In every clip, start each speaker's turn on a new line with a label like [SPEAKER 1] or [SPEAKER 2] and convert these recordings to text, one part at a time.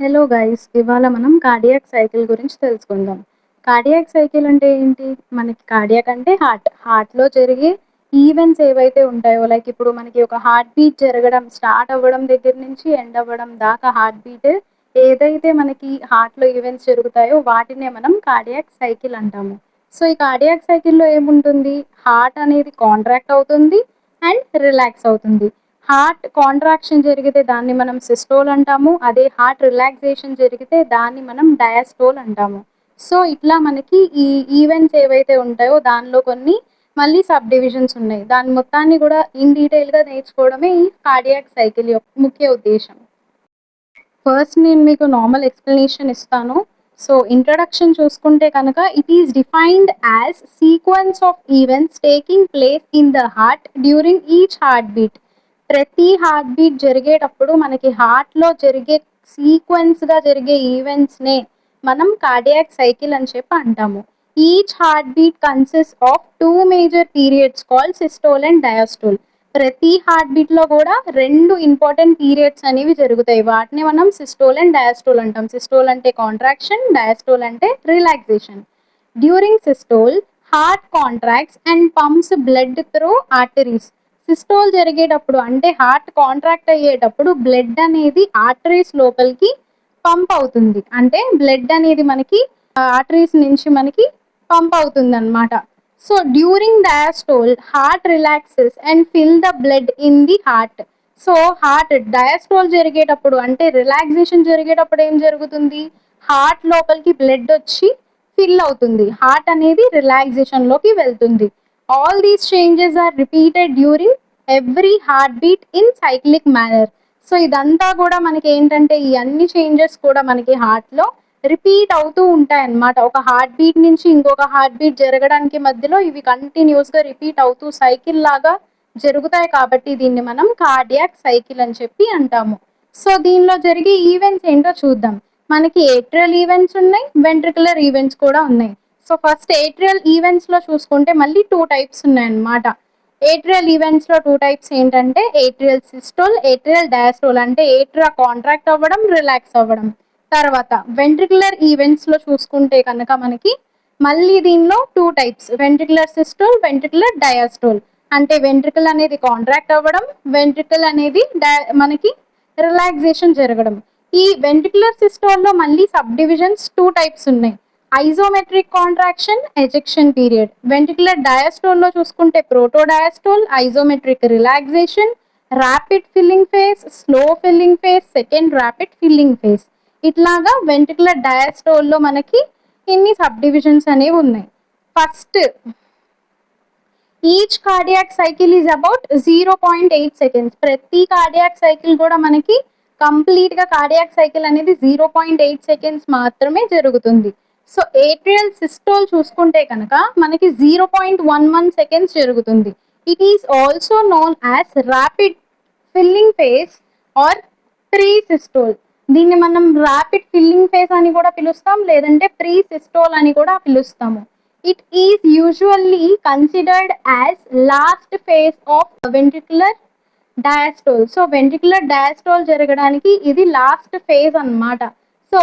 [SPEAKER 1] Hello guys! ఇవాళ మనం cardiac cycle గురించి తెలుసుకుందాం. కార్డియాక్ సైకిల్ అంటే ఏంటి? మనకి కార్డియాక్ అంటే హార్ట్. హార్ట్‌లో జరిగే ఈవెంట్స్ ఏవైతే ఉంటాయో లైక్ ఇప్పుడు మనకి ఒక హార్ట్ బీట్ జరగడం స్టార్ట్ అవ్వడం దగ్గర నుంచి ఎండ్ అవ్వడం దాకా హార్ట్ బీట్ ఏదైతే మనకి హార్ట్‌లో ఈవెంట్స్ జరుగుతాయో వాటినే మనం కార్డియాక్ సైకిల్ అంటాము. సో, ఈ కార్డియాక్ సైకిల్‌లో ఏముంటుంది? హార్ట్ అనేది కాంట్రాక్ట్ అవుతుంది అండ్ రిలాక్స్ అవుతుంది. హార్ట్ కాంట్రాక్షన్ జరిగితే దాన్ని మనం సిస్టోల్ అంటాము. అదే హార్ట్ రిలాక్సేషన్ జరిగితే దాన్ని మనం డయాస్టోల్ అంటాము. సో, ఇట్లా మనకి ఈ ఈవెంట్స్ ఏవైతే ఉంటాయో దానిలో కొన్ని మళ్ళీ సబ్ డివిజన్స్ ఉన్నాయి. దాన్ని మొత్తాన్ని గూడా ఇన్ డీటెయిల్‌గా నేర్చుకోవడమే ఈ కార్డియాక్ సైకిల్ యొక్క ముఖ్య ఉద్దేశ్యం. ఫస్ట్ నేను మీకు నార్మల్ ఎక్స్‌ప్లనేషన్ ఇస్తాను. సో, ఇంట్రడక్షన్ చూసుకుంటే కనుక it is defined as sequence of events taking place in the heart during each heart beat. ప్రతి హార్ట్ బీట్ జరిగేటప్పుడు మనకి హార్ట్‌లో జరిగే సీక్వెన్స్‌గా జరిగే ఈవెంట్స్‌నే మనం కార్డియాక్ సైకిల్ అని చెప్పి అంటాము. Each heart beat consists of 2 major periods called systole and diastole. ప్రతి హార్ట్ బీట్‌లో గూడా 2 ఇంపార్టెంట్ పీరియడ్స్ అనేవి జరుగుతాయి. వాటిని మనం సిస్టోల్ అండ్ డయాస్టోల్ అంటాం. సిస్టోల్ అంటే కాంట్రాక్షన్, డయాస్టోల్ అంటే relaxation. During systole heart contracts and pumps blood through arteries. Systole జరిగేటప్పుడు అంటే హార్ట్ కాంట్రాక్ట్ అయ్యేటప్పుడు బ్లడ్ అనేది ఆర్టరీస్ లోపలికి పంప్ అవుతుంది. అంటే బ్లడ్ అనేది మనకి ఆర్టరీస్ నుంచి మనకి పంప్ అవుతుందన్నమాట. So, during diastole heart relaxes and fill the blood in the heart. So, heart diastole జరిగేటప్పుడు అంటే రిలాక్సేషన్ జరిగేటప్పుడు ఏం జరుగుతుంది? హార్ట్ లోపలికి బ్లడ్ వచ్చి ఫిల్ అవుతుంది. హార్ట్ అనేది రిలాక్సేషన్‌లోకి వెళ్తుంది. All these changes are repeated during every heart beat in cyclic manner. So, ఇదంతా గూడా మనకేంటంటే ఈ అన్ని చేంజెస్ కూడా మనకి హార్ట్‌లో రిపీట్ అవుతూ ఉంటాయన్నమాట. ఒక హార్ట్ బీట్ నుంచి ఇంకొక హార్ట్ బీట్ జరగడానికి మధ్యలో ఇవి కంటిన్యూయస్‌గా రిపీట్ అవుతూ సైకిల్ లాగా జరుగుతాయి కాబట్టి దీన్ని మనం కార్డియాక్ సైకిల్ అని చెప్పి అంటాము. సో, దీనిలో జరిగే ఈవెంట్స్ ఏంటో చూద్దాం. మనకి ఏట్రియల్ ఈవెంట్స్ ఉన్నాయి. వెంట్రిక్యులర్ ఈవెంట్స్ కూడా ఉన్నాయి. సో, ఫస్ట్ ఏట్రియల్ ఈవెంట్స్‌లో చూసుకుంటే మళ్ళీ 2 టైప్స్ ఉన్నాయన్నమాట. ఏట్రియల్ ఈవెంట్స్‌లో 2 టైప్స్ ఏంటంటే ఏట్రియల్ సిస్టోల్, ఏట్రియల్ డయాస్టోల్. అంటే ఏట్రియా కాంట్రాక్ట్ అవ్వడం, రిలాక్స్ అవ్వడం. తర్వాత వెంట్రిక్యులర్ ఈవెంట్స్‌లో చూసుకుంటే కనుక మనకి మళ్ళీ దీనిలో 2 types ventricular systole, ventricular diastole. అంటే వెంట్రికల్ అనేది కాంట్రాక్ట్ అవ్వడం, వెంట్రికల్ అనేది మనకి రిలాక్సేషన్ జరగడం. ఈ వెంట్రిక్యులర్ సిస్టోల్‌లో మళ్ళీ సబ్ డివిజన్స్ 2 టైప్స్ ఉన్నాయి. Isometric contraction, ejection period. Ventricular డయాస్టోల్‌లో చూసుకుంటే protodiastole, isometric relaxation, rapid filling phase, slow filling phase, second rapid filling phase. ఇట్లాగా వెంట్రిక్యులర్ డయాస్టోల్‌లో మనకి ఇన్ని సబ్ డివిజన్స్ అనేవి ఉన్నాయి. First each cardiac cycle is about 0.8 seconds. ప్రతి కార్డియాక్ సైకిల్ కూడా మనకి కంప్లీట్‌గా కార్డియాక్ సైకిల్ అనేది 0.8 సెకండ్స్ మాత్రమే జరుగుతుంది. సో, ఏట్రియల్ సిస్టోల్ చూసుకుంటే కనుక మనకి 0.11 సెకండ్స్ జరుగుతుంది. It is also known as rapid filling phase or pre systole. దీన్ని మనం ర్యాపిడ్ ఫిల్లింగ్ ఫేజ్ అని కూడా పిలుస్తాం. లేదంటే ప్రీ సిస్టోల్ అని కూడా పిలుస్తాము. It is usually considered as last phase of ventricular diastole. So, ventricular diastole జరగడానికి ఇది లాస్ట్ ఫేజ్ అన్నమాట. So,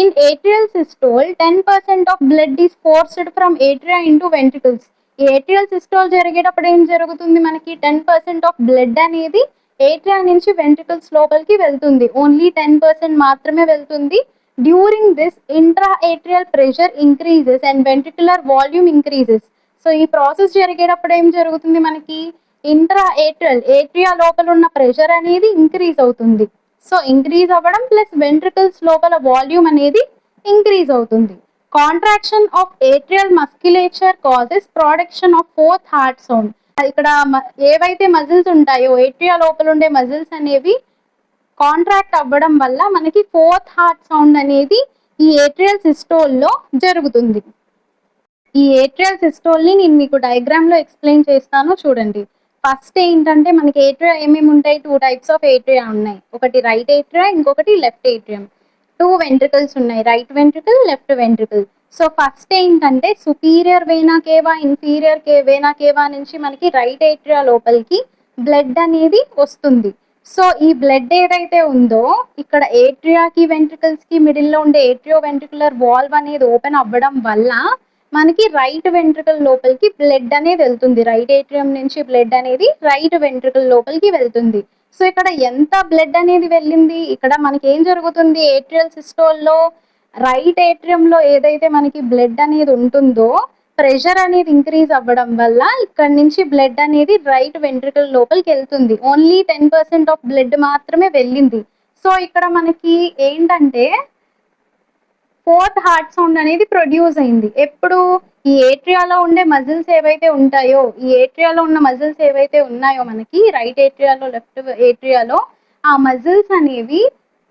[SPEAKER 1] in atrial systole 10% of blood is forced from atria into ventricles. ఈ ఏట్రియల్ సిస్టోల్ జరిగేటప్పుడు ఏం జరుగుతుంది మనకి 10% ఆఫ్ బ్లడ్ అనేది atria నుంచి వెంట్రికల్స్ లోపలికి వెళ్తుంది. ఓన్లీ 10% మాత్రమే వెళ్తుంది. During this intraatrial pressure increases and ventricular volume increases. So, ఈ ప్రాసెస్ జరిగేటప్పుడు ఏం జరుగుతుంది మనకి ఏట్రియా లోపల ఉన్న ప్రెషర్ అనేది ఇంక్రీజ్ అవుతుంది. సో, ఇంక్రీజ్ అవ్వడం ప్లస్ వెంట్రికల్స్ లోపల వాల్యూమ్ అనేది ఇంక్రీజ్ అవుతుంది. Contraction of atrial musculature causes production of fourth heart sound. ఇక్కడ ఏవైతే మజిల్స్ ఉంటాయో ఏట్రియా లోపల ఉండే మజిల్స్ అనేవి కాంట్రాక్ట్ అవ్వడం వల్ల మనకి ఫోర్త్ హార్ట్ సౌండ్ అనేది ఈ ఏట్రియల్ సిస్టోల్‌లో జరుగుతుంది. ఈ ఏట్రియల్ సిస్టోల్‌ని నేను మీకు డయాగ్రామ్‌లో ఎక్స్‌ప్లెయిన్ చేస్తాను చూడండి. ఫస్ట్ ఏంటంటే మనకి ఏట్రియా ఏమేమి ఉంటాయి? 2 టైప్స్ ఆఫ్ ఏట్రియా ఉన్నాయి. ఒకటి రైట్ ఏట్రియా, ఇంకొకటి లెఫ్ట్ ఏట్రియం. 2 వెంట్రికల్స్ ఉన్నాయి. Right ventricle, left ventricle. So, first ఏంటంటే సుపీరియర్ వేనా కేవా, ఇన్ఫీరియర్ వేనా కేవా నుంచి మనకి రైట్ ఏట్రియా లోపలికి బ్లడ్ అనేది వస్తుంది. సో ఈ బ్లడ్ ఏదైతే ఉందో ఇక్కడ ఏట్రియాకి వెంట్రికల్స్ కి మిడిల్ లో ఉండే ఏట్రియో వెంట్రికులర్ వాల్వ్ అనేది ఓపెన్ అవ్వడం వల్ల మనకి రైట్ వెంట్రికల్ లోపలికి బ్లడ్ అనేది వెళ్తుంది. రైట్ ఏట్రియం నుంచి బ్లడ్ అనేది రైట్ వెంట్రికల్ లోపలికి వెళ్తుంది. సో ఇక్కడ ఎంత బ్లడ్ అనేది వెళ్ళింది, ఇక్కడ మనకి ఏం జరుగుతుంది, ఏట్రియల్ సిస్టోల్లో రైట్ ఏట్రియంలో ఏదైతే మనకి బ్లడ్ అనేది ఉంటుందో ప్రెషర్ అనేది ఇంక్రీజ్ అవ్వడం వల్ల ఇక్కడ నుంచి బ్లడ్ అనేది రైట్ వెంట్రికల్ లోపలికి వెళ్తుంది. ఓన్లీ 10% ఆఫ్ బ్లడ్ మాత్రమే వెళ్ళింది. సో ఇక్కడ మనకి ఏంటంటే ఫోర్త్ హార్ట్ సౌండ్ అనేది ప్రొడ్యూస్ అయింది. ఎప్పుడు ఈ ఏట్రియాలో ఉండే మజిల్స్ ఏవైతే ఉంటాయో, ఈ ఏట్రియాలో ఉన్న మజిల్స్ ఏవైతే ఉన్నాయో మనకి రైట్ ఏట్రియాలో లెఫ్ట్ ఏట్రియాలో ఆ మజిల్స్ అనేవి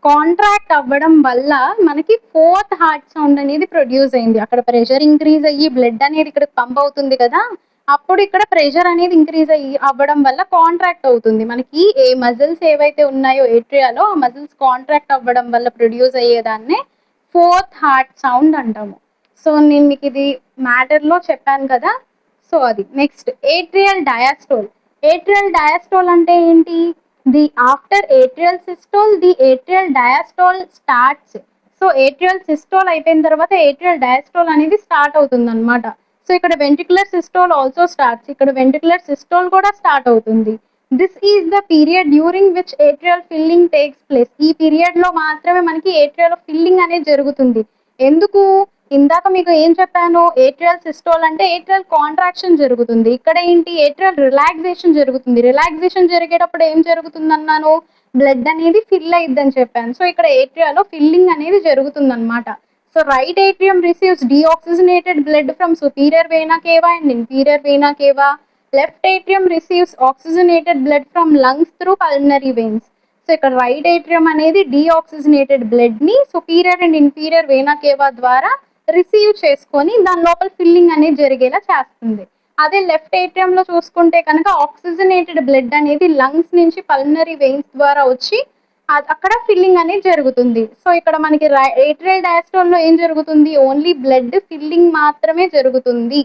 [SPEAKER 1] కాంట్రాక్ట్ అవ్వడం వల్ల మనకి ఫోర్త్ హార్ట్ సౌండ్ అనేది ప్రొడ్యూస్ అయింది. అక్కడ ప్రెషర్ ఇంక్రీజ్ అయ్యి బ్లడ్ అనేది ఇక్కడ పంప్ అవుతుంది కదా, అప్పుడు ఇక్కడ ప్రెషర్ అనేది ఇంక్రీజ్ అవ్వడం వల్ల కాంట్రాక్ట్ అవుతుంది. మనకి ఏ మజిల్స్ ఏవైతే ఉన్నాయో ఏట్రియాలో ఆ మజిల్స్ కాంట్రాక్ట్ అవ్వడం వల్ల ప్రొడ్యూస్ అయ్యేదాన్నే ఫోర్త్ హార్ట్ సౌండ్ అంటాము. సో నేను మీకు ఇది మ్యాటర్లో చెప్పాను కదా. సో అది next atrial diastole. Atrial diastole అంటే ఏంటి, the after atrial systole the atrial diastole starts. So atrial systole అయిపోయిన తర్వాత ఏట్రియల్ డయాస్టోల్ అనేది స్టార్ట్ అవుతుంది అనమాట. సో ఇక్కడ వెంట్రికులర్ సిస్టోల్ ఆల్సో స్టార్ట్స్, ఇక్కడ వెంట్రికులర్ సిస్టోల్ కూడా స్టార్ట్ అవుతుంది. This is the period during which atrial filling takes place. ఈ పీరియడ్ లో మాత్రమే మనకి ఏట్రియల్ ఫిల్లింగ్ అనేది జరుగుతుంది. ఎందుకు, ఇందాక మీకు ఏం చెప్పాను, ఏట్రియల్ సిస్టోల్ అంటే ఏట్రియల్ కాంట్రాక్షన్ జరుగుతుంది, ఇక్కడ ఏంటి ఏట్రియల్ రిలాక్సేషన్ జరుగుతుంది. రిలాక్సేషన్ జరిగేటప్పుడు ఏం జరుగుతుంది అన్నాను, బ్లడ్ అనేది ఫిల్ అయిద్దని చెప్పాను. సో ఇక్కడ ఏట్రియాలో ఫిల్లింగ్ అనేది జరుగుతుంది అనమాట. So right atrium receives deoxygenated blood from superior vena cava and inferior vena cava. Left atrium receives oxygenated blood from lungs through pulmonary veins. So ఇక్కడ రైట్ ఏట్రియం అనేది deoxygenated blood ని superior and inferior వేనా కేవా ద్వారా receive చేసుకొని దాని లోపల filling అనేది జరిగేలా చేస్తుంది. అదే లెఫ్ట్ ఏట్రియం లో చూసుకుంటే కనుక ఆక్సిజనేటెడ్ బ్లడ్ అనేది లంగ్స్ నుంచి పల్మనరీ వెయిన్స్ ద్వారా వచ్చి అక్కడ ఫిల్లింగ్ అనేది జరుగుతుంది. సో ఇక్కడ మనకి ఏట్రియల్ డయాస్టోల్ లో ఏం జరుగుతుంది, ఓన్లీ బ్లడ్ ఫిల్లింగ్ మాత్రమే జరుగుతుంది.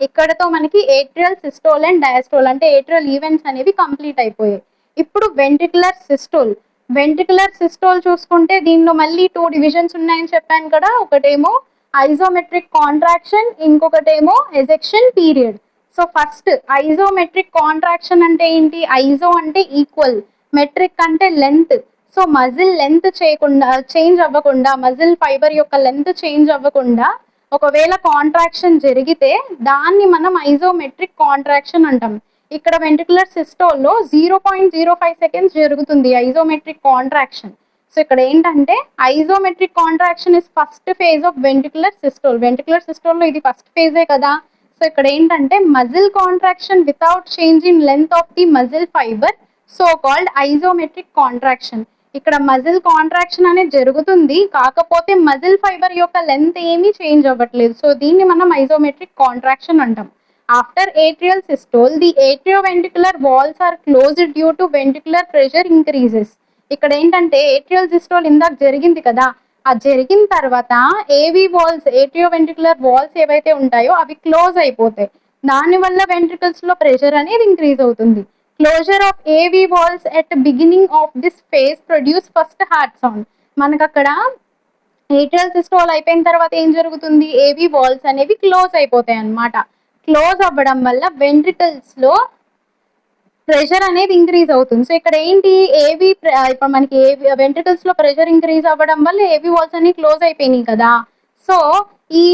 [SPEAKER 1] ఇక్కడతో మనకి ఏట్రియల్ సిస్టోల్ అండ్ డయాస్టోల్ అంటే ఏట్రియల్ ఈవెంట్స్ అనేవి కంప్లీట్ అయిపోయాయి. ఇప్పుడు వెంట్రికులర్ సిస్టోల్. వెంట్రికులర్ సిస్టోల్ చూసుకుంటే దీనిలో మళ్ళీ 2 డివిజన్స్ ఉన్నాయని చెప్పాను కదా, ఒకటేమో ఐజోమెట్రిక్ కాంట్రాక్షన్, ఇంకొకటేమో ejection period. So first isometric contraction అంటే ఏంటి, ఐజో అంటే ఈక్వల్, మెట్రిక్ అంటే length. So muscle length change అవ్వకుండా, మజిల్ ఫైబర్ యొక్క లెంత్ చేంజ్ అవ్వకుండా ఒకవేళ కాంట్రాక్షన్ జరిగితే దాన్ని మనం ఐజోమెట్రిక్ కాంట్రాక్షన్ అంటాం. ఇక్కడ వెంట్రికులర్ సిస్టోల్లో 0.05 సెకండ్స్ జరుగుతుంది ఐజోమెట్రిక్ కాంట్రాక్షన్. సో ఇక్కడ ఏంటంటే isometric contraction is first phase of ventricular systole. Ventricular సిస్టోల్లో ఇది ఫస్ట్ ఫేజే కదా. సో ఇక్కడ ఏంటంటే muscle contraction without change in length of the muscle fiber, so called isometric contraction. ఇక్కడ మజిల్ కాంట్రాక్షన్ అనేది జరుగుతుంది, కాకపోతే మజిల్ ఫైబర్ యొక్క లెంత్ ఏమీ చేంజ్ అవ్వట్లేదు. సో దీన్ని మనం ఐజోమెట్రిక్ కాంట్రాక్షన్ అంటాం. After atrial systole the atrioventricular valves are closed due to ventricular pressure increases. ఇక్కడ ఏంటంటే ఏట్రియల్ సిస్టోల్ ఇందాక జరిగింది కదా, ఆ జరిగిన తర్వాత ఏవి వాల్స్, ఏట్రియోవెంట్రికులర్ వాల్స్ ఏవైతే ఉంటాయో అవి క్లోజ్ అయిపోతాయి. దానివల్ల వెంట్రికల్స్ లో ప్రెషర్ అనేది ఇంక్రీజ్ అవుతుంది. Closure of AV valves at beginning of this phase produce first heart sound. మనకు అక్కడ ఏట్రియల్ సిస్టోల్ అయిపోయిన తర్వాత ఏం జరుగుతుంది, ఏవి వాల్స్ అనేవి క్లోజ్ అయిపోతాయి అన్నమాట. క్లోజ్ అవ్వడం వల్ల వెంట్రికల్స్ లో ప్రెషర్ అనేది ఇంక్రీజ్ అవుతుంది. సో ఇక్కడ ఏంటి ఏవి, ఇప్పుడు మనకి వెంట్రికల్స్ లో ప్రెషర్ ఇంక్రీజ్ అవ్వడం వల్ల ఏవి వాల్స్ అన్ని క్లోజ్ అయిపోయినాయి కదా. సో ఈ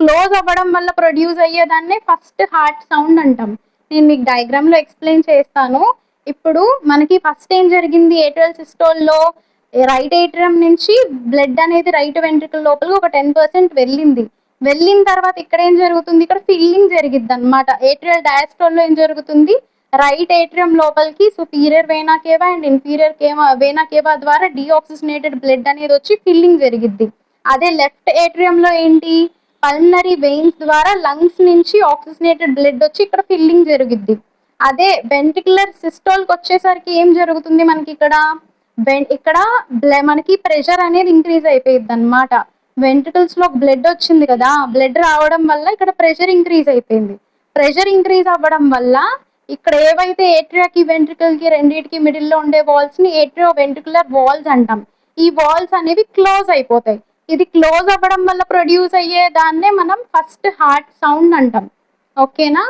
[SPEAKER 1] క్లోజ్ అవ్వడం వల్ల ప్రొడ్యూస్ అయ్యేదాన్నే ఫస్ట్ హార్ట్ సౌండ్ అంటాం. నేను మీకు డయాగ్రామ్ లో ఎక్స్ప్లెయిన్ చేస్తాను. ఇప్పుడు మనకి ఫస్ట్ ఏం జరిగింది, ఏట్రియల్ సిస్టోల్లో రైట్ ఏట్రియం నుంచి బ్లడ్ అనేది రైట్ వెంట్రికల్ లోపల ఒక 10% వెళ్ళిన తర్వాత ఇక్కడ ఏం జరుగుతుంది, ఇక్కడ ఫిల్లింగ్ జరిగిద్ది అనమాట. ఏట్రియల్ డయాస్టోల్లో ఏం జరుగుతుంది, రైట్ ఏట్రియం లోపలికి సుపీరియర్ వేనా కేవా అండ్ ఇన్ఫీరియర్ వేనా కేవా ద్వారా డీఆక్సిజనేటెడ్ బ్లడ్ అనేది వచ్చి ఫిల్లింగ్ జరిగిద్ది. అదే లెఫ్ట్ ఏట్రియంలో ఏంటి, పల్మనరీ వెయిన్స్ ద్వారా లంగ్స్ నుంచి ఆక్సిజనేటెడ్ బ్లడ్ వచ్చి ఇక్కడ ఫిల్లింగ్ జరిగిద్ది. అదే వెంట్రికులర్ సిస్టోల్కి వచ్చేసరికి ఏం జరుగుతుంది, మనకి ఇక్కడ మనకి ప్రెషర్ అనేది ఇంక్రీజ్ అయిపోయింది అనమాట. వెంట్రికల్స్ లో బ్లడ్ వచ్చింది కదా, బ్లడ్ రావడం వల్ల ఇక్కడ ప్రెషర్ ఇంక్రీజ్ అయిపోయింది. ప్రెషర్ ఇంక్రీజ్ అవ్వడం వల్ల ఇక్కడ ఏవైతే ఏట్రియాకి వెంట్రికల్కి రెండింటికి మిడిల్లో ఉండే వాల్స్ ని ఏట్రియో వెంట్రికులర్ వాల్స్ అంటాం. ఈ వాల్స్ అనేవి క్లోజ్ అయిపోతాయి. ఇది క్లోజ్ అవ్వడం వల్ల ప్రొడ్యూస్ అయ్యే దాన్నే మనం ఫస్ట్ హార్ట్ సౌండ్ అంటాం. ఓకేనా?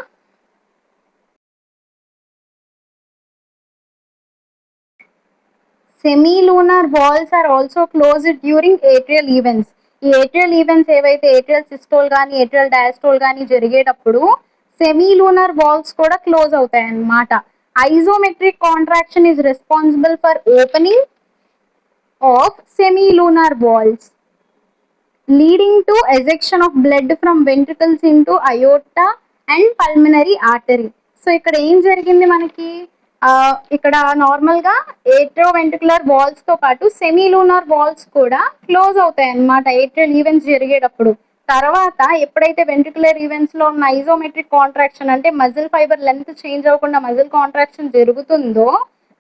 [SPEAKER 1] Semilunar valves are also closed during atrial events. ఈ ఏట్రియల్ ఈవెంట్స్ ఏవైతే ఏట్రియల్ సిస్టోల్ కానీ ఏట్రియల్ డయాస్టోల్ కానీ జరిగేటప్పుడు సెమీలూనార్ వాల్స్ కూడా క్లోజ్ అవుతాయి అన్నమాట. Isometric contraction is responsible for opening of semilunar valves leading to ejection of blood from ventricles into aorta and pulmonary artery. So ఇక్కడ ఏం జరిగింది మనకి, ఇక్కడ నార్మల్ గా ఏట్రో వెంట్రికులర్ వాల్స్ తో పాటు సెమీలూనార్ వాల్స్ కూడా క్లోజ్ అవుతాయి అన్నమాట ఏట్రియల్ ఈవెంట్స్ జరిగేటప్పుడు. తర్వాత ఎప్పుడైతే వెంట్రికులర్ ఈవెంట్స్ లో ఉన్న ఐసోమెట్రిక్ కాంట్రాక్షన్ అంటే మజిల్ ఫైబర్ లెంత్ చేంజ్ అవ్వకుండా మజిల్ కాంట్రాక్షన్ జరుగుతుందో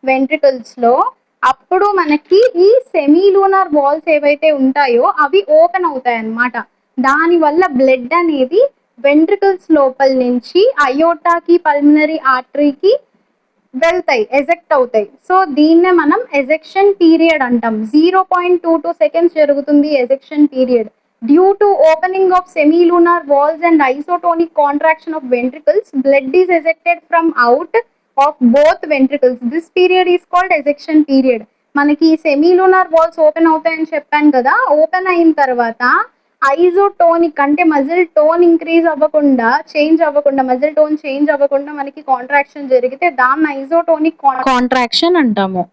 [SPEAKER 1] వెంట్రికల్స్ లో, అప్పుడు మనకి ఈ సెమీలూనార్ వాల్స్ ఏవైతే ఉంటాయో అవి ఓపెన్ అవుతాయి అన్నమాట. దానివల్ల బ్లడ్ అనేది వెంట్రికల్స్ లోపల నుంచి అయోటాకి పల్మనరీ ఆర్టరీకి వెళ్తాయి, ఎజెక్ట్ అవుతాయి. సో దీన్నే మనం ఎజెక్షన్ పీరియడ్ అంటాం. 0.22 సెకండ్స్ జరుగుతుంది ejection period. Due to opening of semilunar valves and isotonic contraction of ventricles, blood is ejected from out of both ventricles. This period is called ejection period. మనకి సెమీలూనార్ వాల్స్ open అవుతాయని చెప్పాను కదా, open అయిన తర్వాత ఐసోటోనిక్ అంటే మజిల్ టోన్ ఇంక్రీజ్ అవ్వకుండా మజిల్ టోన్ చేంజ్ అవ్వకుండా మనకి కాంట్రాక్షన్ జరిగితే దాన్ని ఐసోటోనిక్ కాంట్రాక్షన్ అంటాము.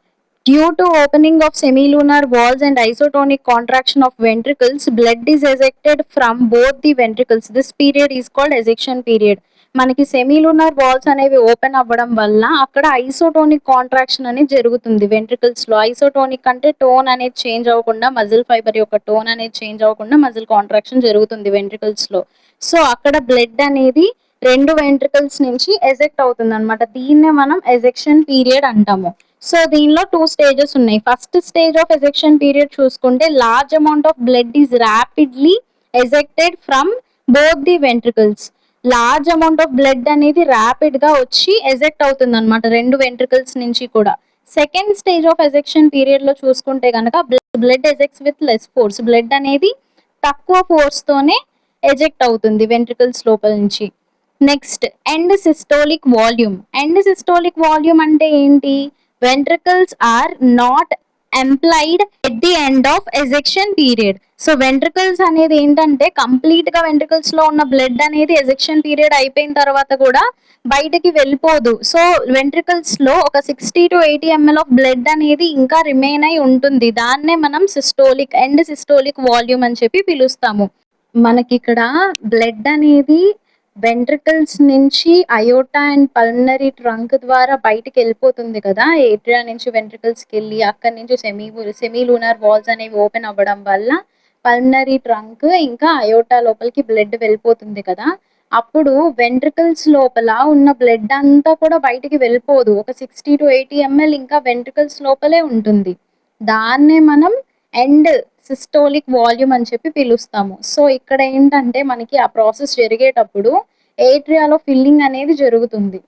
[SPEAKER 1] Due to opening of semilunar valves and isotonic contraction of ventricles, blood is ejected from both the ventricles. This period is called ejection period. మనకి సెమీలూనార్ valves అనేవి open అవ్వడం వల్ల అక్కడ ఐసోటోనిక్ కాంట్రాక్షన్ అనేది జరుగుతుంది వెంట్రికల్స్ లో. ఐసోటోనిక్ అంటే టోన్ అనేది చేంజ్ అవ్వకుండా, మజిల్ ఫైబర్ యొక్క టోన్ అనేది చేంజ్ అవ్వకుండా మజిల్ కాంట్రాక్షన్ జరుగుతుంది వెంట్రికల్స్ లో. సో అక్కడ బ్లడ్ అనేది రెండు వెంట్రికల్స్ నుంచి ఎజెక్ట్ అవుతుంది అనమాట. దీన్నే మనం ఎజెక్షన్ పీరియడ్ అంటాము. సో దీనిలో 2 స్టేజెస్ ఉన్నాయి. First stage of ejection period చూసుకుంటే large amount of blood is rapidly ejected from both the ventricles. Large amount of blood అనేది ర్యాపిడ్ గా వచ్చి ఎజెక్ట్ అవుతుంది అనమాట రెండు వెంట్రికల్స్ నుంచి కూడా. Second stage of ejection period లో చూసుకుంటే కనుక blood ejects with less force. Blood అనేది తక్కువ ఫోర్స్ తోనే ఎజెక్ట్ అవుతుంది వెంట్రికల్స్ లోపల నుంచి. Next end systolic volume. End systolic volume అంటే ఏంటి? Ventricles are not employed at the end of ejection period. So ventricles అనేది ఏంటంటే కంప్లీట్ గా వెంట్రికల్స్ లో ఉన్న బ్లడ్ అనేది ఎజెక్షన్ పీరియడ్ అయిపోయిన తర్వాత కూడా బయటకి వెళ్ళిపోదు. సో వెంట్రికల్స్ లో ఒక 60 to 80 ml ఆఫ్ బ్లడ్ అనేది ఇంకా రిమైన్ అయి ఉంటుంది. దాన్నే మనం సిస్టోలిక్ ఎండ్ సిస్టోలిక్ వాల్యూమ్ అని చెప్పి పిలుస్తాము. మనకి ఇక్కడ బ్లడ్ అనేది వెంట్రికల్స్ నుంచి అయోటా అండ్ పల్మనరీ ట్రంక్ ద్వారా బయటికి వెళ్ళిపోతుంది కదా, ఏట్రియా నుంచి వెంట్రికల్స్కి వెళ్ళి అక్కడి నుంచి సెమీలూనార్ వాల్స్ అనేవి ఓపెన్ అవ్వడం వల్ల పల్మనరీ ట్రంక్ ఇంకా అయోటా లోపలికి బ్లడ్ వెళ్ళిపోతుంది కదా. అప్పుడు వెంట్రికల్స్ లోపల ఉన్న బ్లడ్ అంతా కూడా బయటికి వెళ్ళిపోదు. ఒక 60 to 80 ml ఇంకా వెంట్రికల్స్ లోపలే ఉంటుంది. దాన్నే మనం ఎండ్ సిస్టోలిక్ వాల్యూమ్ అని చెప్పి పిలుస్తాము. సో ఇక్కడ ఏంటంటే మనకి ఆ ప్రాసెస్ జరిగేటప్పుడు ఏట్రియాలో ఫిల్లింగ్ అనేది జరుగుతుంది.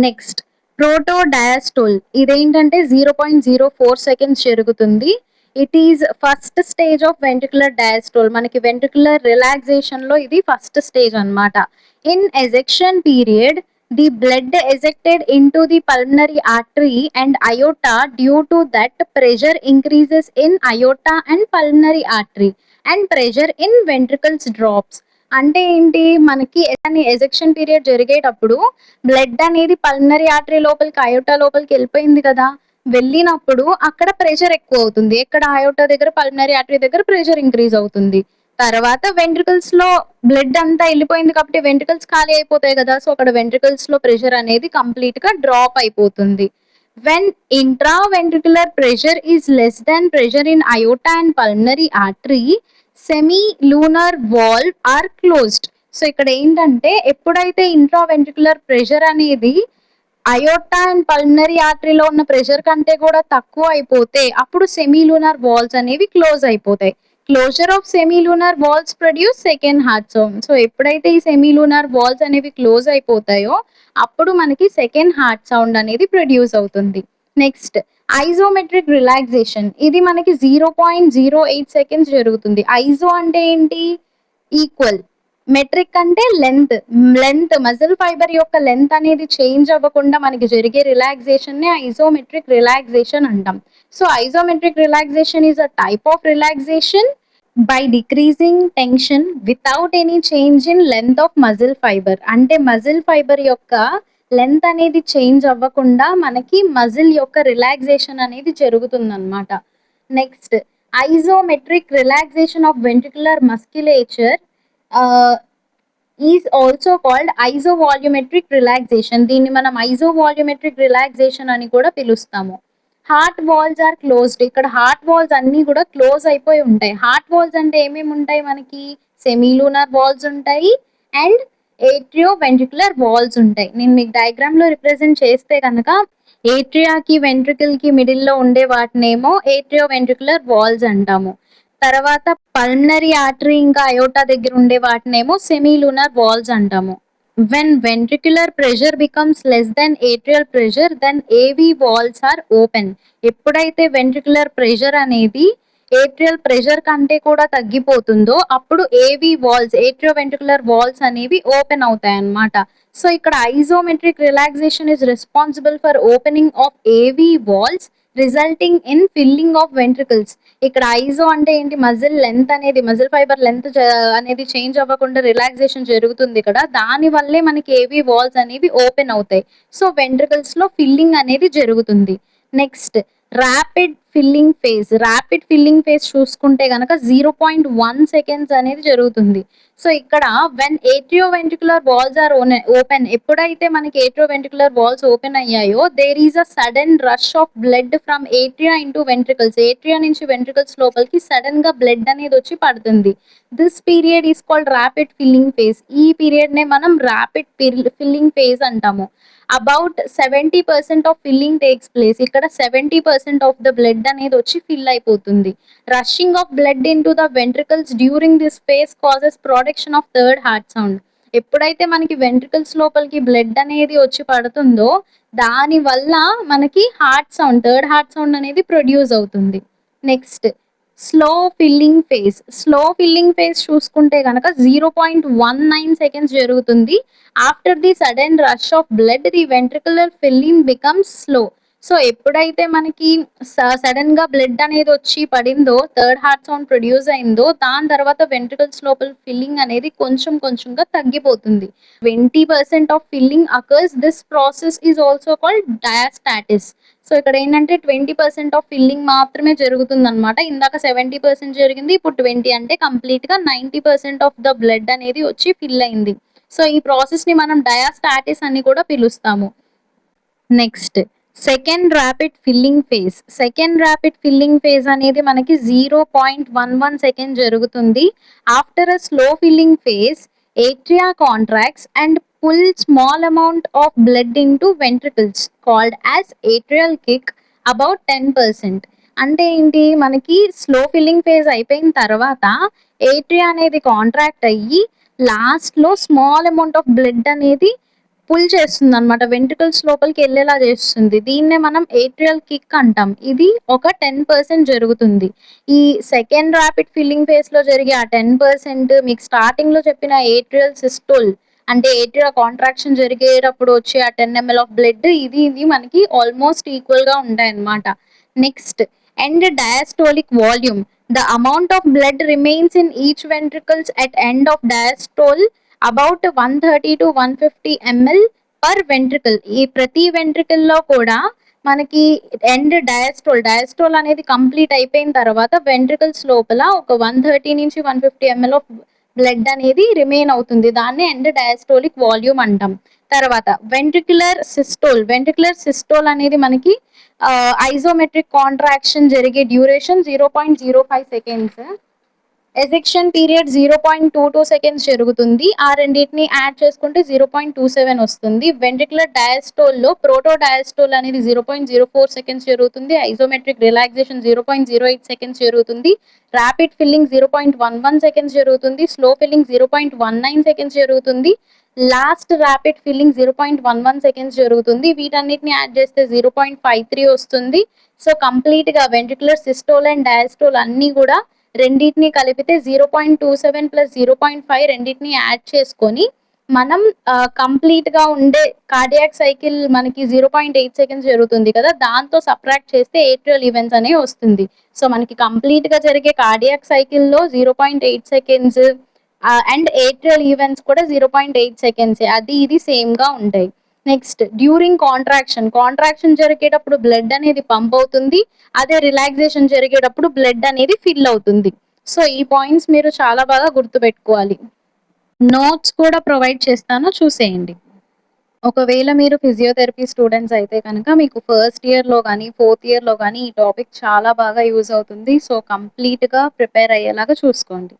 [SPEAKER 1] Next proto diastole. ఇదేంటంటే 0.04 సెకండ్స్ జరుగుతుంది. It is first stage of ventricular diastole. మనకి వెంట్రికులర్ రిలాక్సేషన్ లో ఇది ఫస్ట్ స్టేజ్ అన్నమాట. In ejection period the blood ejected into the pulmonary artery and aorta. Due to that, pressure increases in aorta and pulmonary artery and pressure in ventricles drops. అంటే ఏంటి, మనకి ejection period జరిగేటప్పుడు blood అనేది pulmonary artery లోపలికి iota లోపలికి వెళ్ళిపోయింది కదా, వెళ్ళినప్పుడు అక్కడ ప్రెషర్ ఎక్కువ అవుతుంది. ఎక్కడ అయోటా దగ్గర పల్మనరీ ఆర్టరీ దగ్గర ప్రెషర్ ఇంక్రీజ్ అవుతుంది. తర్వాత వెంట్రికల్స్ లో బ్లడ్ అంతా వెళ్ళిపోయింది కాబట్టి వెంట్రికల్స్ ఖాళీ అయిపోతాయి కదా, సో అక్కడ వెంట్రికల్స్ లో ప్రెషర్ అనేది కంప్లీట్ గా డ్రాప్ అయిపోతుంది. When intraventricular pressure is less than pressure in aorta and pulmonary artery, semi lunar valve are closed. So ఇక్కడ ఏంటంటే ఎప్పుడైతే ఇంట్రావెంట్రికులర్ ప్రెషర్ అనేది అయోటా అండ్ పల్మనరీ ఆర్టరీలో ఉన్న ప్రెషర్ కంటే కూడా తక్కువ అయిపోతే అప్పుడు సెమీలూనార్ వాల్స్ అనేవి క్లోజ్ అయిపోతాయి. Closure of semilunar valves produce second heart sound. So ఎప్పుడైతే ఈ సెమీలూనార్ వాల్స్ అనేవి క్లోజ్ అయిపోతాయో అప్పుడు మనకి సెకండ్ హార్ట్ సౌండ్ అనేది ప్రొడ్యూస్ అవుతుంది. Next isometric relaxation. ఇది మనకి 0.08 సెకండ్స్ జరుగుతుంది. ఐజో అంటే ఏంటి? ఈక్వల్. మెట్రిక్ అంటే లెంత్ మజిల్ ఫైబర్ యొక్క లెంత్ అనేది చేంజ్ అవ్వకుండా మనకి జరిగే రిలాక్సేషన్ ని ఐజోమెట్రిక్ రిలాక్సేషన్ అంటాం. So isometric relaxation is a type of relaxation by decreasing tension without any change in length of muscle fiber. అంటే మజిల్ ఫైబర్ యొక్క లెంత్ అనేది చేంజ్ అవ్వకుండా మనకి మజిల్ యొక్క రిలాక్సేషన్ అనేది జరుగుతుందన్నమాట. Next isometric relaxation of ventricular musculature is also called ఐజోవాల్యూమెట్రిక్ relaxation. దీన్ని మనం ఐజోవాల్యూమెట్రిక్ రిలాక్సేషన్ అని కూడా పిలుస్తాము. Heart valves are closed. ఇక్కడ హార్ట్ వాల్స్ అన్ని కూడా క్లోజ్ అయిపోయి ఉంటాయి. హార్ట్ వాల్స్ అంటే ఏమేమి ఉంటాయి మనకి? సెమీలూనార్ వాల్స్ ఉంటాయి అండ్ ఏట్రియో వెంట్రికులర్ వాల్స్ ఉంటాయి. నేను మీకు డయాగ్రామ్ లో రిప్రజెంట్ చేస్తే కనుక ఏట్రియాకి వెంట్రికల్ కి మిడిల్ లో ఉండే వాటినేమో ఏట్రియో వెంట్రికులర్ వాల్స్ అంటాము. తర్వాత పల్మనరీ ఆర్టరీ ఇంకా అయోటా దగ్గర ఉండే వాటినేమో సెమీలూనార్ వాల్స్ అంటాము. When ventricular pressure becomes less than atrial pressure, then AV walls are open. ఎప్పుడైతే వెంట్రికులర్ ప్రెషర్ అనేది ఏట్రియల్ ప్రెషర్ కంటే కూడా తగ్గిపోతుందో అప్పుడు AV valves atrioventricular valves అనేవి ఓపెన్ అవుతాయి అన్నమాట. సో ఇక్కడ isometric relaxation is responsible for opening of AV valves resulting in filling of ventricles. ఇక్కడ ఐజో అంటే ఏంటి? మజిల్ లెంత్ అనేది మజిల్ ఫైబర్ లెంత్ అనేది చేంజ్ అవ్వకుండా రిలాక్సేషన్ జరుగుతుంది ఇక్కడ. దాని వల్లే మనకి ఏవి వాల్స్ అనేవి ఓపెన్ అవుతాయి. సో వెంట్రికల్స్ లో ఫిల్లింగ్ అనేది జరుగుతుంది. Next rapid filling phase. Rapid filling phase చూసుకుంటే కనుక 0.1 సెకండ్స్ అనేది జరుగుతుంది. సో ఇక్కడ when atrioventricular valves are open, ఎప్పుడైతే మనకి ఏట్రియో వెంట్రికులర్ వాల్స్ ఓపెన్ అయ్యాయో there is a sudden rush of blood from atria into ventricles. Atria నుంచి ventricles లోపలికి సడన్ గా బ్లడ్ అనేది వచ్చి పడుతుంది. This period is called rapid filling phase. ఈ పీరియడ్ నే మనం ర్యాపిడ్ ఫిల్లింగ్ ఫేజ్ అంటాము. About 70% of filling takes place. ఇక్కడ 70% ఆఫ్ ద బ్లడ్ అనేది వచ్చి ఫిల్ అయిపోతుంది. Rushing of blood in to the ventricles during this phase causes production of third heart sound. ఎప్పుడైతే మనకి వెంట్రికల్స్ లోపలికి బ్లడ్ అనేది వచ్చి పడుతుందో దాని వల్ల మనకి heart sound third heart sound అనేది ప్రొడ్యూస్ అవుతుంది. Next slow filling phase. Slow filling phase చూసుకుంటే కనుక 0.19 సెకండ్స్ జరుగుతుంది. After the sudden rush of blood the ventricular filling becomes slow. So ఎప్పుడైతే మనకి సడన్ గా బ్లడ్ అనేది వచ్చి పడిందో థర్డ్ హార్ట్ సౌండ్ ప్రొడ్యూస్ అయిందో దాని తర్వాత వెంట్రికల్స్ లోపల ఫిల్లింగ్ అనేది కొంచెం కొంచెంగా తగ్గిపోతుంది. 20% of filling occurs. This process is also called diastasis. So ఇక్కడ ఏంటంటే 20% ఆఫ్ ఫిల్లింగ్ మాత్రమే జరుగుతుంది అనమాట. ఇందాక 70% జరిగింది, ఇప్పుడు 20 అంటే కంప్లీట్ గా 90% ఆఫ్ ద బ్లడ్ అనేది వచ్చి ఫిల్ అయింది. సో ఈ ప్రాసెస్ ని మనం డయాస్టాటిస్ అని కూడా పిలుస్తాము. Next second rapid filling phase. Second rapid filling phase అనేది మనకి 0.11 సెకండ్ జరుగుతుంది. After a slow filling phase atria contracts and pull small amount of blood into ventricles called as atrial kick about 10%. అంటే ఏంటి? మనకి స్లో ఫిల్లింగ్ ఫేజ్ అయిపోయిన తర్వాత atria అనేది contract అయ్యి లాస్ట్ లో స్మాల్ అమౌంట్ ఆఫ్ బ్లడ్ అనేది పుల్ చేస్తుంది అనమాట, వెంట్రికల్స్ లోపలికి వెళ్ళేలా చేస్తుంది. దీన్నే మనం ఏట్రియల్ కిక్ అంటాం. ఇది ఒక 10% జరుగుతుంది. ఈ సెకండ్ ర్యాపిడ్ ఫిల్లింగ్ ఫేజ్ లో జరిగే ఆ 10% మీకు స్టార్టింగ్ లో చెప్పిన ఏట్రియల్ సిస్టోల్ అంటే ఏట్రియల్ కాంట్రాక్షన్ జరిగేటప్పుడు వచ్చే ఆ 10 ml ఆఫ్ బ్లడ్ ఇది మనకి ఆల్మోస్ట్ ఈక్వల్ గా ఉంటాయి అన్నమాట. Next end diastolic volume. The amount of blood remains in each ventricles at end of diastole about 130 to 150 ml per ventricle. ఈ ప్రతి వెంట్రికల్ లో కూడా మనకి ఎండ్ డయాస్టోల్ అనేది కంప్లీట్ అయిపోయిన తర్వాత వెంట్రికల్స్ లోపల ఒక 130 నుంచి 150 ml ఆఫ్ బ్లడ్ అనేది రిమైన్ అవుతుంది. దాన్ని ఎండ్ డయాస్టోలిక్ వాల్యూమ్ అంటాం. తర్వాత వెంట్రికులర్ సిస్టోల్ అనేది మనకి ఐజోమెట్రిక్ కాంట్రాక్షన్ జరిగే duration 0.05 seconds. Ejection period 0.22 seconds జరుగుతుంది. ఆ రెండిటిని యాడ్ చేసుకుంటే 0.27 వస్తుంది. వెంట్రిక్యులర్ డయాస్టోల్‌లో ప్రోటో డయాస్టోల్ అనేది 0.04 సెకండ్స్ జరుగుతుంది. ఐసోమెట్రిక్ రిలాక్సేషన్ 0.08 సెకండ్స్ జరుగుతుంది. ర్యాపిడ్ ఫిల్లింగ్ 0.11 సెకండ్స్ జరుగుతుంది. స్లో ఫిల్లింగ్ 0.19 సెకండ్స్ జరుగుతుంది. లాస్ట్ ర్యాపిడ్ ఫిల్లింగ్ 0.11 సెకండ్స్ జరుగుతుంది. వీటన్నిటిని యాడ్ చేస్తే 0.53 వస్తుంది. సో, కంప్లీట్‌గా వెంట్రిక్యులర్ సిస్టోల్ అండ్ డయాస్టోల్ అన్నీ కూడా రెండిటిని కలిపితే 0.27 ప్లస్ 0.5 రెండిటిని యాడ్ చేసుకొని మనం కంప్లీట్‌గా ఉండే కార్డియాక్ సైకిల్ మనకి 0.8 సెకండ్స్ జరుగుతుంది కదా! దాంతో సబ్ట్రాక్ట్ చేస్తే ఏట్రియల్ ఈవెంట్స్ అనేవి వస్తుంది. సో, మనకి కంప్లీట్‌గా జరిగే కార్డియాక్ సైకిల్‌లో 0.8 సెకండ్స్ అండ్ ఏట్రియల్ ఈవెంట్స్ కూడా 0.8 సెకండ్సే. అది ఇది సేమ్‌గా ఉంటాయి. నెక్స్ట్ కాంట్రాక్షన్ జరిగేటప్పుడు బ్లడ్ అనేది పంప్ అవుతుంది. అదే రిలాక్సేషన్ జరిగేటప్పుడు బ్లడ్ అనేది ఫిల్ అవుతుంది. సో, ఈ పాయింట్స్ మీరు చాలా బాగా గుర్తుపెట్టుకోవాలి. నోట్స్ కూడా ప్రొవైడ్ చేస్తాను చూసేయండి. ఒకవేళ మీరు ఫిజియోథెరపీ స్టూడెంట్స్ అయితే కనుక మీకు ఫస్ట్ ఇయర్‌లో గానీ, ఫోర్త్ ఇయర్‌లో గానీ ఈ టాపిక్ చాలా బాగా యూజ్ అవుతుంది. సో, కంప్లీట్‌గా ప్రిపేర్ అయ్యేలాగా చూసుకోండి.